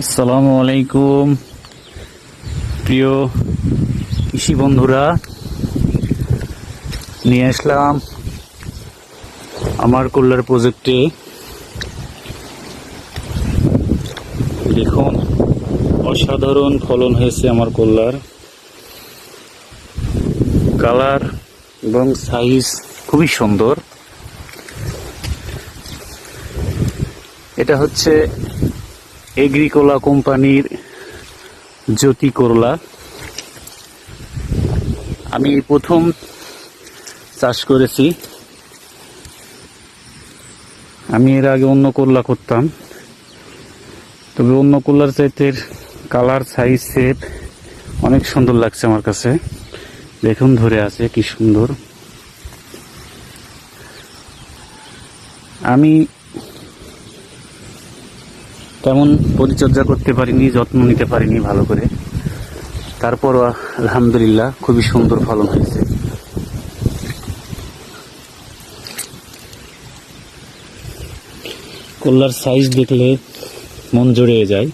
আসসালামু আলাইকুম প্রিয় কৃষি বন্ধুরা, নিয়ে আসলাম আমার কল্যাণ প্রজেক্টে। দেখুন, অসাধারণ ফলন হয়েছে আমার কল্যাণ। কালার এবং সাইজ খুবই সুন্দর। এটা হচ্ছে এগ্রিকোলা কোম্পানির জ্যোতি করলা। আমি প্রথম চাষ করেছি। আমি এর আগে অন্য করলা করতাম, তবে অন্য করলার চাইতে কালার সাইজ শেপ অনেক সুন্দর লাগছে আমার কাছে। দেখুন, ধরে আছে কি সুন্দর। আমি তেমন পরিচর্যা করতে পারিনি, যত্ন নিতে পারিনি ভালো করে, তারপরও আলহামদুলিল্লাহ খুবই সুন্দর ফলন হয়েছে। কল্লার সাইজ দেখলে মন জুড়িয়ে যায়।